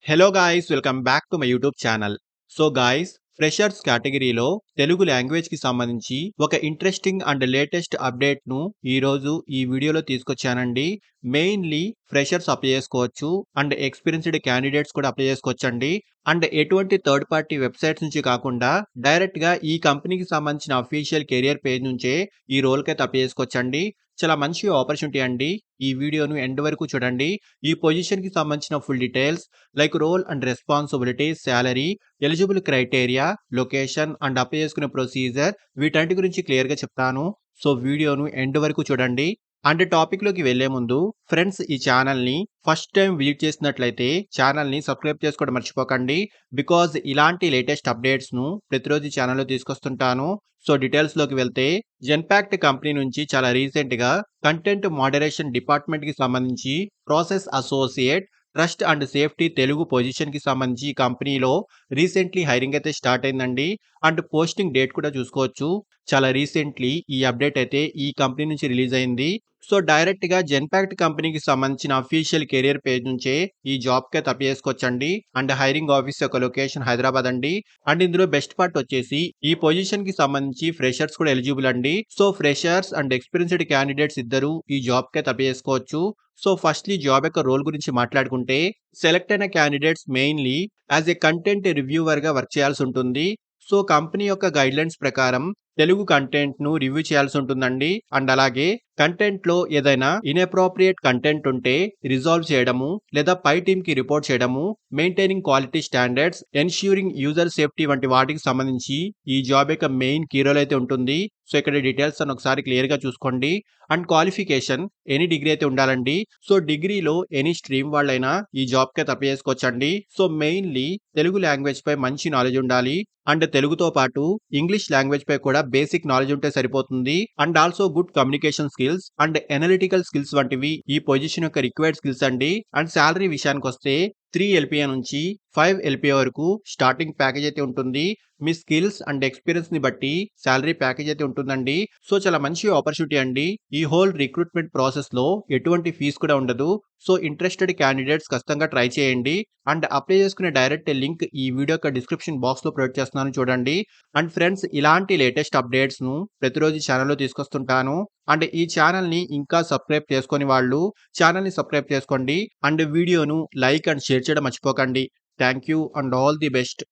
Hello guys, welcome back to my YouTube channel. So guys, freshers కేటగిరీలో తెలుగు లాంగ్వేజ్‌కి సంబంధించి ఒక interesting and latest అప్డేట్‌ను ఈరోజు ఈ వీడియోలో తీసుకొచ్చానండి. మెయిన్‌లీ ఫ్రెషర్స్ అప్లై చేసుకోవచ్చు అండ్ ఎక్స్‌పీరియన్స్‌డ్ క్యాండిడేట్స్ కూడా అప్లై చేసుకోవచ్చండి. అండ్ ఎటువంటి థర్డ్ పార్టీ వెబ్‌సైట్స్ నుంచి కాకుండా డైరెక్ట్‌గా ఈ కంపెనీకి సంబంధించిన అఫీషియల్ కెరియర్ పేజ్ నుంచే ఈ రోల్‌కైతే అప్లై చేసుకోవచ్చండి. చాలా మంచి ఆపర్చునిటీ అండి. ఈ వీడియోను ఎండ్ వరకు చూడండి. ఈ పొజిషన్‌కి సంబంధించిన full details like role and responsibilities, salary, eligible criteria, location and apply చేసుకునే ప్రొసీజర్ వీటన్నిటి గురించి క్లియర్‌గా చెప్తాను. సో వీడియోను ఎండ్ వరకు చూడండి. అండ్ టాపిక్‌లోకి వెళ్ళే ముందు ఫ్రెండ్స్, ఈ ఛానల్‌ని ఫస్ట్ టైం విజిట్ చేసినట్లయితే ఛానల్‌ని సబ్స్క్రైబ్ చేసుకోవడం మర్చిపోకండి. బికాజ్ ఇలాంటి లేటెస్ట్ అప్డేట్స్‌ను ప్రతిరోజు ఈ ఛానల్‌లో తీసుకొస్తుంటాను. సో డీటెయిల్స్‌లోకి వెళ్తే జెన్‌పాక్ట్ కంపెనీ నుంచి చాలా రీసెంట్‌గా కంటెంట్ మోడరేషన్ డిపార్ట్మెంట్‌కి సంబంధించి process associate trust and safety Telugu పొజిషన్‌కి సంబంధించి ఈ కంపెనీలో రీసెంట్‌లీ హైరింగ్ అయితే స్టార్ట్ అయిందండి. అండ్ పోస్టింగ్ డేట్ కూడా చూసుకోవచ్చు. చాలా రీసెంట్‌లీ ఈ అప్డేట్ అయితే ఈ కంపెనీ నుంచి రిలీజ్ అయింది. సో డైరెక్ట్‌గా జెన్‌పాక్ట్ కంపెనీకి సంబంధించిన అఫీషియల్ కెరియర్ పేజ్ నుంచే ఈ జాబ్‌కైతే అప్లై చేసుకోవచ్చండి. అండ్ హైరింగ్ ఆఫీస్ యొక్క లొకేషన్ హైదరాబాద్ అండి. అండ్ ఇందులో బెస్ట్ పార్ట్ వచ్చేసి ఈ పొజిషన్‌కి సంబంధించి ఫ్రెషర్స్ కూడా ఎలిజిబుల్ అండి. So freshers and experienced candidates ఇద్దరూ ఈ జాబ్‌కైతే అప్లై చేసుకోవచ్చు. సో ఫస్ట్‌లీ జాబ్ యొక్క రోల్ గురించి మాట్లాడుకుంటే సెలెక్ట్ అయిన candidates mainly as a content రివ్యూవర్‌గా వర్క్ చేయాల్సి ఉంటుంది. సో కంపెనీ యొక్క గైడ్‌లైన్స్ ప్రకారం తెలుగు కంటెంట్‌ను రివ్యూ చేయాల్సి ఉంటుందండి. అండ్ అలాగే కంటెంట్‌లో ఏదైనా ఇన్‌అప్రోప్రియేట్ కంటెంట్ ఉంటే రిజాల్వ్ చేయడము, లేదా పై టీమ్‌కి రిపోర్ట్ చేయడము, maintaining quality standards, ensuring user safety వంటి వాటికి సంబంధించి ఈ జాబ్ యొక్క మెయిన్ కీ రోల్ అయితే ఉంటుంది. సో ఇక్కడ డీటెయిల్స్ అన్ని ఒకసారి క్లియర్‌గా చూసుకోండి. అండ్ క్వాలిఫికేషన్ ఎనీ డిగ్రీ అయితే ఉండాలండి. సో డిగ్రీలో ఎనీ స్ట్రీమ్ వాళ్ళైనా ఈ జాబ్‌కి అయితే అప్లై చేసుకోవచ్చండి. సో మెయిన్‌లీ తెలుగు లాంగ్వేజ్ పై మంచి నాలెడ్జ్ ఉండాలి. అండ్ తెలుగుతో పాటు ఇంగ్లీష్ లాంగ్వేజ్ పై కూడా బేసిక్ నాలెడ్జ్ ఉంటే సరిపోతుంది. And also good communication skills and analytical skills వంటివి ఈ పొజిషన్ యొక్క రిక్వైర్డ్ స్కిల్స్ అండి. అండ్ సాలరీ విషయానికొస్తే 3 ఎల్‌పిఏ నుంచి 5 ఎల్‌పిఏ వరకు స్టార్టింగ్ ప్యాకేజ్ అయితే ఉంటుంది. మీ స్కిల్స్ అండ్ ఎక్స్‌పీరియన్స్‌ని బట్టి సాలరీ ప్యాకేజ్ అయితే ఉంటుందండి. సో చాలా మంచి ఆపర్చునిటీ అండి. ఈ హోల్ రిక్రూట్‌మెంట్ ప్రాసెస్‌లో ఎటువంటి ఫీస్ కూడా ఉండదు. సో ఇంట్రెస్టెడ్ క్యాండిడేట్స్ ఖచ్చితంగా ట్రై చేయండి. అండ్ అప్లై చేసుకునే డైరెక్ట్ లింక్ ఈ వీడియో యొక్క డిస్క్రిప్షన్ బాక్స్‌లో ప్రొవైడ్ చేస్తున్నాను, చూడండి. అండ్ ఫ్రెండ్స్, ఇలాంటి లేటెస్ట్ అప్డేట్స్‌ను ప్రతిరోజు ఈ ఛానల్‌లో తీసుకొస్తుంటాను. అండ్ ఈ ఛానల్‌ని ఇంకా సబ్స్క్రైబ్ చేసుకోని వాళ్ళు ఛానల్‌ని సబ్స్క్రైబ్ చేసుకోండి. అండ్ వీడియోను లైక్ అండ్ షేర్ చేయడం మర్చిపోకండి. Thank you and all the best.